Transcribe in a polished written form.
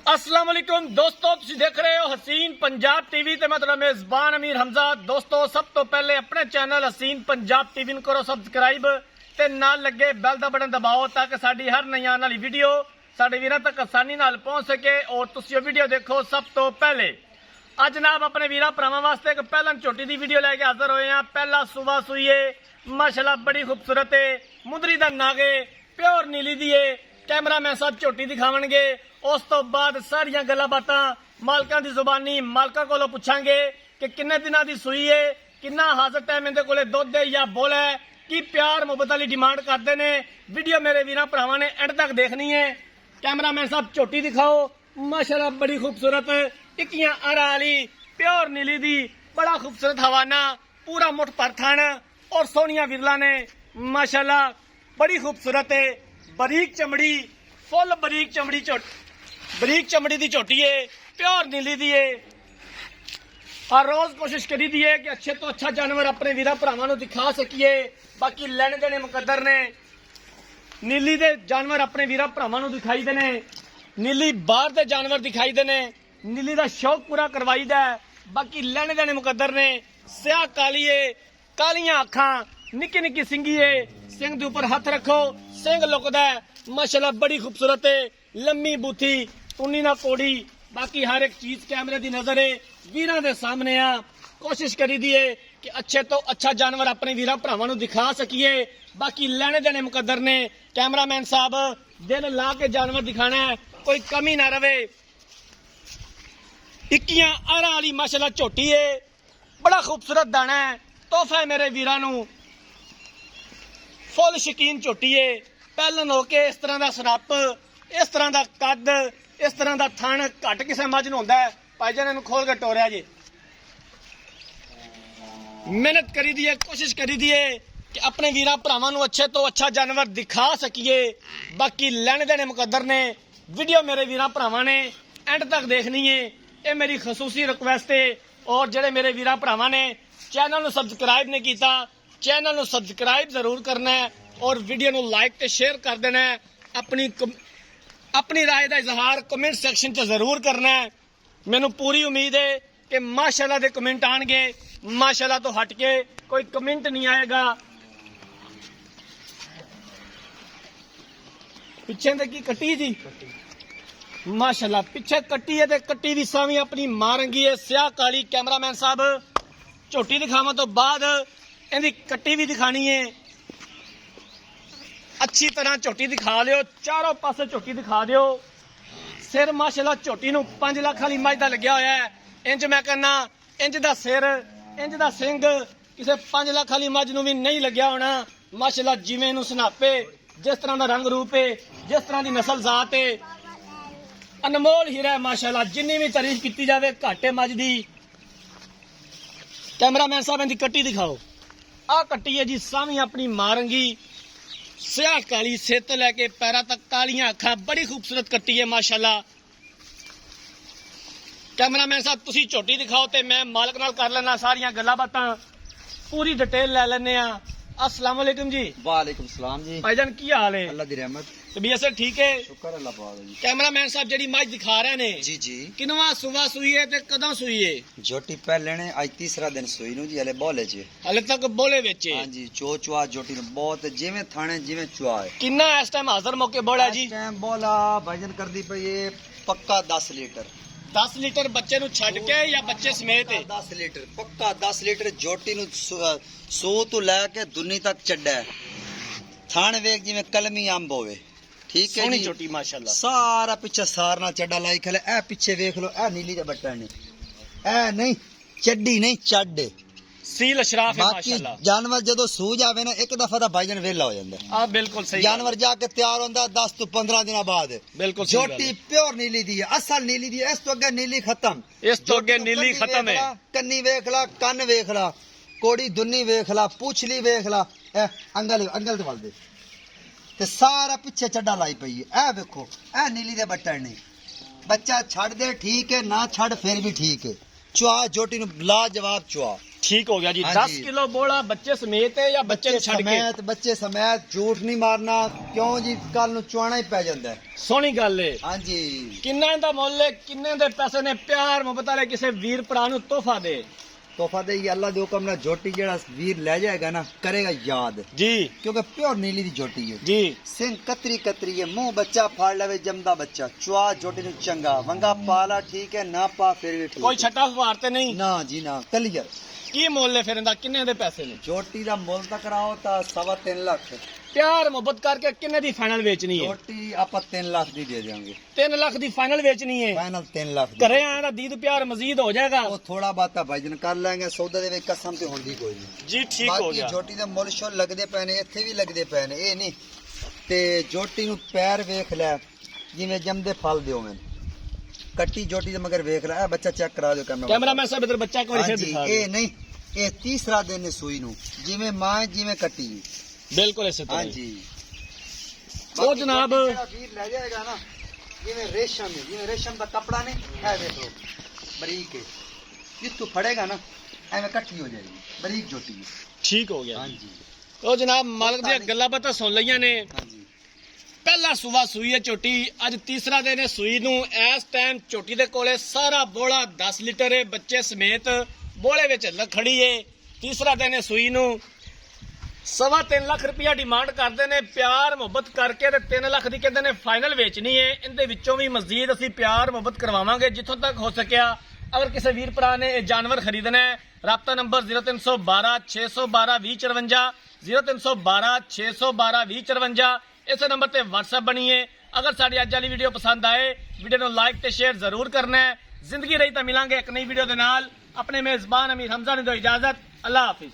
अस्सलाम वालेकुम दोस्तों, तुसीं देख रहे हो हसीन पंजाब टीवी ते मैं तुहाडा मेज़बान अमीर हमजा। दोस्तों, सब तो पहले अपने चैनल हसीन पंजाब टीवी नूं करो सबसक्राइब ते नाल लगे बैल दा बटन दबाओ ताकि साडी हर नई आने वाली वीडियो साडे वीरां तक आसानी नाल पहुंच सके और तुसीं ओह वीडियो देखो सब तो पहले। अज जनाब अपने वीरां भरावां वास्ते एक पहलन झोटी दी वीडियो लैके हाज़र होए हैं। पहला सूबा सूईए माशाअल्लाह बड़ी खूबसूरत है, मुदरी दा नागे प्योर नीली दी है। कैमरामैन साहब झोटी दिखावणगे, उस तो बाद सारियां गल्लां बातां मालकां दी जुबानी मालकां कोलों पुछांगे कि किन्ने दिनां दी सूई है, किन्ना हाजर टाइम इहदे कोले दुध है या बोल है, की प्यार मुहब्बत वाली डिमांड करते ने। वीडियो मेरे वीरां भरावां ने एंड तक देखनी है। कैमरामैन साहब झोटी दिखाओ, माशाअल्लाह बड़ी खूबसूरत टिक्कियां अरा वाली प्योर नीली दी, बड़ा खूबसूरत हवाना, पूरा मुठ पर थन और सोहनिया विरला ने माशाअल्लाह बड़ी खूबसूरत है। बरीक चमड़ी, फुल बरीक चमड़ी, बरीक चमड़ी दी झोटी है, प्योर नीली दी है। हर रोज कोशिश करी दी है कि अच्छे तो अच्छा जानवर अपने वीरा भरावां नूं दिखा सकीए। बाकी लेने देने मुकद्दर ने, नीली दे जानवर अपने वीरा भरावां नूं दिखाई देने, नीली बाहर दे जानवर दिखाई देने, नीली दा शौक पूरा करवाई दा। बाकी लेने देने मुकद्दर ने। स्याह काली है, कालियां अखां, निक्की निक्की सिंगी है, सिंग दे उपर हथ रखो सिंग लुकदा है, माशाअल्लाह बड़ी खूबसूरत है। लम्मी बूथी, टुन्नी ना कोड़ी, बाकी हर एक चीज कैमरे दी नजर है, वीरां दे सामने आ। कोशिश करी दी है कि अच्छे तो अच्छा जानवर अपने वीरां भरावां नूं दिखा सकीए। बाकी लेने देने मुकद्दर ने। कैमरामैन साहब दिल ला के जानवर दिखाना है, कोई कमी ना रवे। टिक्कियां आरा वाली माशाअल्लाह झोटी है, बड़ा खूबसूरत दाना है, तोहफा है मेरे वीरां नूं। फुल शकीन झोटी है, पहलन होके इस तरह का सनप, इस तरह का कद, इस तरह का थन घट किसी मझ नूं हुंदा है। भाईजान इहनूं खोल के टोरिया जी। मेहनत करी दी है, कोशिश करी दी है कि अपने वीरां भरावां नूं अच्छे तो अच्छा जानवर दिखा सकीए। बाकी लेने देने मुकद्दर ने। वीडियो मेरे वीरां भरावां ने एंड तक देखनी है, ये मेरी खसूसी रिक्वेस्ट है। और जेडे मेरे वीरां भरावां ने चैनल नूं सबसक्राइब नहीं किया, चैनल नूं सबसक्राइब जरूर करना है और वीडियो नूं लाइक ते शेयर कर देना है। अपनी राय का इजहार कमेंट सैक्शन च जरूर करना है। मैनूं पूरी उम्मीद है कि माशाअल्लाह दे कमेंट आएंगे, माशाअल्लाह तो हट के कोई कमेंट नहीं आएगा। पिछे दे की कट्टी जी, माशाअल्लाह पिछे कट्टी है ते कट्टी दी सावी अपनी मां रंगी है, स्याह काली। कैमरामैन साहब झोटी दिखावन तो बाद इहदी कट्टी भी दिखानी है। अच्छी तरह झोटी दिखा लियो, चारों पासे झोटी दिखा दियो। सिर माशाअल्लाह झोटी नूं 5 लाख वाली मझ दा लग्या होया है। इंज मैं कहना, इंज दा सिर, इंज दा सिंग किसी 5 लाख वाली मझ नूं भी नहीं लग्या होना। माशाअल्लाह जिवें नूं सनापे, जिस तरह दा रंग रूप है, जिस तरह की नस्ल जात है, अनमोल हीरा है माशाअल्लाह। जिन्नी भी तारीफ की जाए घट है मझ दी। कैमरामैन साहब इहदी कट्टी दिखाओ। आ कट्टी है जी सावी अपनी मां रंगी, स्याह काली, सिर तो लैके पैरों तक कालियां अखां, बड़ी खूबसूरत कट्टी है माशाअल्लाह। कैमरामैन साहब तुसी झोटी दिखाओ ते मैं मालक नाल कर लेना सारियां गल्लां बातां, पूरी डिटेल ले लेने आ। अस्सलाम वालेकुम जी। वालेकुम सलाम जी। भाईजान की हाल है? अल्लाह दी रहमत, तबीयत से ठीक है? शुक्र अल्लाह पाक जी। कैमरामैन साहब जेडी मझ दिखा रहे ने, जी जी, किनवा सुबह सुई है ते कदों सुई है? झोटी पहले ने आज तीसरा दिन सोई नु जी, हले बोले च। हले तक बोले विच है? हां जी, चुआ झोटी नु बहुत जिवें थाने जिवें चुआ है। किन्ना इस टाइम हाजिर मौके बोला जी? इस टाइम बोला भाईजान कर दी पई ये पक्का 10 लीटर। 10 लीटर बच्चे नु छड़ के या बच्चे समेत है? 10 लीटर पक्का 10 लीटर झोटी नु सो तो लेके दुनी तक चढ़ा है। थान वेख जिवें कलमी अंब होवे, ठीक है सोहनी जी। झोटी माशाअल्लाह, सारा पिछे सारना चड्डा लाई खले। ए पीछे वेख लो, ए नीली दा बट्टा नहीं, ए नहीं चड्डी नहीं चड्ड। सील अशराफ है बाकी माशाअल्लाह। जानवर जदों सू जावे ना एक दफा दा भाईजान वेला हो जांदा। आ बिल्कुल सही जानवर जाके तैयार होंदा 10 तो 15 दिन बाद। बिल्कुल सही गल झोटी है। प्योर नीली दी है, असल नीली दी है। इस तो अगे नीली खत्म, इस तो अगे नीली खत्म है। कन्नी वेख ला, कन्न वेख ला, कोड़ी दुन्नी वेख ला, पूछली वेख ला, ए अंगल ते वल दे ते सारा पिछे चड्डा लाई पई है। ए वेखो, ए नीली दे बट्टन नहीं, बच्चा छड़ दे ठीक है, ना छड़ फिर भी ठीक है। चुआ झोटी नु लाजवाब चुआ। ठीक हो गया जी। हाँ 10 जी। किलो बोला बच्चे समेत है या बच्चे ਨੂੰ ਛੱਡ ਕੇ? ਬੱਚੇ ਸਮੇਤ ਝੂਠ ਨਹੀਂ ਮਾਰਨਾ, ਕਿਉਂ ਜੀ ਕੱਲ ਨੂੰ ਚੁਆਣਾ ਹੀ ਪੈ ਜਾਂਦਾ ਹੈ। ਸੋਹਣੀ ਗੱਲ ਏ। ਹਾਂਜੀ ਕਿੰਨੇ ਦਾ ਮੁੱਲ ਹੈ, ਕਿੰਨੇ ਦੇ ਪੈਸੇ ਨੇ? ਪਿਆਰ ਮੁਹੱਬਤ ਵਾਲੇ ਕਿਸੇ ਵੀਰ ਭਰਾ ਨੂੰ ਤੋਹਫਾ ਦੇ। ਤੋਹਫਾ ਦੇ ਅੱਲਾ ਦੇ ਹੁਕਮ ਨਾਲ ਝੋਟੀ ਜਿਹੜਾ ਵੀਰ ਲੈ ਜਾਏਗਾ ਨਾ ਕਰੇਗਾ ਯਾਦ, ਜੀ ਕਿਉਂਕਿ ਪਿਓਰ ਨੀਲੀ ਦੀ ਝੋਟੀ ਹੈ। ਜੀ ਸਿੰਘ ਕਤਰੀ ਕਤਰੀ ਹੈ, ਮੂੰਹ ਬੱਚਾ ਫਾੜ ਲਵੇ ਜੰਮਦਾ ਬੱਚਾ, ਚੁਆ ਝੋਟੀ ਨੂੰ ਚੰਗਾ ਵੰਗਾ ਪਾਲਾ ਠੀਕ ਹੈ, ਨਾ ਪਾ ਫਿਰ ਵੀ ਠੀਕ ਕੋਈ ਹੈ। ਛੱਟਾ ਫਵਾਰ ਤੇ ਨਹੀਂ? ਨਾ ਜੀ ਨਾ ਕਲੀਅਰ। ਕੀ ਮੁੱਲ ਹੈ ਫਿਰ ਇਹਦਾ, ਕਿੰਨੇ ਦੇ ਪੈਸੇ ਨੇ? ਝੋਟੀ ਦਾ ਮੁੱਲ ਤਾਂ ਕਰਾਓ ਤਾਂ 3.5 ਲੱਖ। ਪਿਆਰ ਮੁਹੱਬਤ ਕਰਕੇ ਕਿੰਨੇ ਦੀ ਫਾਈਨਲ ਵੇਚਣੀ ਹੈ? ਝੋਟੀ ਆਪਾਂ 3 ਲੱਖ ਦੀ ਦੇ ਦੇਵਾਂਗੇ। 3 ਲੱਖ ਦੀ ਫਾਈਨਲ ਵੇਚਣੀ ਹੈ? ਫਾਈਨਲ 3 ਲੱਖ ਦੀ। ਘਰੇ ਆਇਆ ਤਾਂ ਦੀਦ ਪਿਆਰ ਮਜ਼ੀਦ ਹੋ ਜਾਏਗਾ। ਉਹ ਥੋੜਾ ਬਾਤਾ ਭਾਈਜਨ ਕਰ ਲਾਂਗੇ, ਸੌਦਾ ਦੇ ਵਿੱਚ ਕਸਮ ਤੇ ਹੁੰਦੀ ਕੋਈ ਨਹੀਂ। ਜੀ ਠੀਕ ਹੋ ਬਾਕੀ ਗਿਆ। ਝੋਟੀ ਦੇ ਮੁੱਲ ਸ਼ੋ ਲੱਗਦੇ ਪਏ ਨੇ, ਇੱਥੇ ਵੀ ਲੱਗਦੇ ਪਏ ਨੇ, ਇਹ ਨਹੀਂ। ਤੇ ਝੋਟੀ ਨੂੰ ਪੈਰ ਵੇਖ ਲੈ ਜਿਵੇਂ ਜੰਮਦੇ ਫਲ ਦਿਓ ਮੈਂ, ਕੱਟੀ ਝੋਟੀ ਦੇ ਮਗਰ ਵੇਖ ਲੈ। ਇਹ ਬੱਚਾ ਚੈੱਕ ਕਰਾ ਦਿਓ ਕੈਮਰਾਮੈਨ ਸਾਹਿਬ ਇਧਰ ਬੱਚਾ ਇੱਕ ਵਾਰੀ ਫਿਰ ਹਾਂਜੀ, ਦਿਖਾ ਇਹ ਦਿਓ। ਨਹੀਂ, ਇਹ ਤੀਸਰਾ ਦਿਨ ਹੈ ਸੂਈ ਨੂੰ, ਜਿਵੇਂ ਮਾਂ ਜਿਵੇਂ ਕੱਟੀ। ਬਿਲਕੁਲ ਇਸੇ ਤਰ੍ਹਾਂ ਹੀ। ਹਾਂਜੀ ਉਹ ਜਨਾਬ ਬਾਕੀ ਜਿਹੜਾ ਵੀਰ ਲੈ ਜਾਏਗਾ ਨਾ, ਜਿਵੇਂ ਰੇਸ਼ਮ ਹੈ, ਜਿਵੇਂ ਰੇਸ਼ਮ ਦਾ ਕਪੜਾ ਨਹੀਂ ਹੈ, ਵੇਖ ਲਓ ਬਰੀਕ ਹੈ, ਜਿੱਥੋਂ ਫੜੇਗਾ ਨਾ ਐਵੇਂ ਇਕੱਠੀ ਹੋ ਜਾਏਗੀ, ਬਰੀਕ ਝੋਟੀ ਹੈ। ਠੀਕ ਹੋ ਗਿਆ। ਹਾਂਜੀ ਉਹ ਜਨਾਬ ਮਾਲਕ ਦੀਆਂ ਗੱਲਾਂ ਬਾਤਾਂ ਸੁਣ ਲਈਆਂ ਨੇ। ਹਾਂਜੀ ਪਹਿਲਾ ਸੂਆ ਸੂਈ ਹੈ ਝੋਟੀ, ਅੱਜ ਤੀਸਰਾ ਦਿਨ ਹੈ ਸੂਈ ਨੂੰ। ਇਸ ਟਾਈਮ ਝੋਟੀ ਦੇ ਕੋਲੇ ਸਾਰਾ ਬੋਲਾ 10 ਲੀਟਰ ਹੈ, ਬੱਚੇ ਸਮੇਤ ਬੋਲੇ ਵਿੱਚ ਖੜੀ ਹੈ। ਤੀਸਰਾ ਦਿਨ ਹੈ ਸੂਈ ਨੂੰ। 3.25 ਲੱਖ ਰੁਪਇਆ ਡਿਮਾਂਡ ਕਰਦੇ ਨੇ। ਪਿਆਰ ਮੁਹੱਬਤ ਕਰਕੇ ਤੇ 3 ਲੱਖ ਦੀ ਕਹਿੰਦੇ ਨੇ ਫਾਈਨਲ ਵੇਚਣੀ ਹੈ। ਇਹਦੇ ਵਿੱਚੋਂ ਵੀ ਮਜ਼ੀਦ ਅਸੀਂ ਪਿਆਰ ਮੁਹੱਬਤ ਕਰਵਾਵਾਂਗੇ ਜਿੱਥੋਂ ਤੱਕ ਹੋ ਸਕਿਆ। ਅਗਰ ਕਿਸੇ ਵੀਰ ਭਰਾ ਨੇ ਇਹ ਜਾਨਵਰ ਖਰੀਦਣਾ ਹੈ, ਰਾਬਤਾ ਨੰਬਰ 0312 612 2054, 0312 612 2054। ਇਸੇ ਨੰਬਰ ਤੇ WhatsApp ਬਣੀਏ। ਅਗਰ ਸਾਡੀ ਅੱਜ ਵਾਲੀ ਵੀਡੀਓ ਪਸੰਦ ਆਏ, ਵੀਡੀਓ ਨੂੰ ਲਾਈਕ ਤੇ ਸ਼ੇਅਰ ਜ਼ਰੂਰ ਕਰਨਾ ਹੈ। ਜ਼ਿੰਦਗੀ ਰਹੀ ਤਾਂ ਮਿਲਾਂਗੇ ਇੱਕ ਨਈ ਵੀਡੀਓ ਦੇ ਨਾਲ। ਆਪਣੇ ਮੇਜ਼ਬਾਨ ਅਮੀਰ ਹਮਜ਼ਾ ਨੇ ਦਿਓ ਇਜਾਜ਼ਤ। ਅੱਲਾ ਹਾਫਿਜ਼।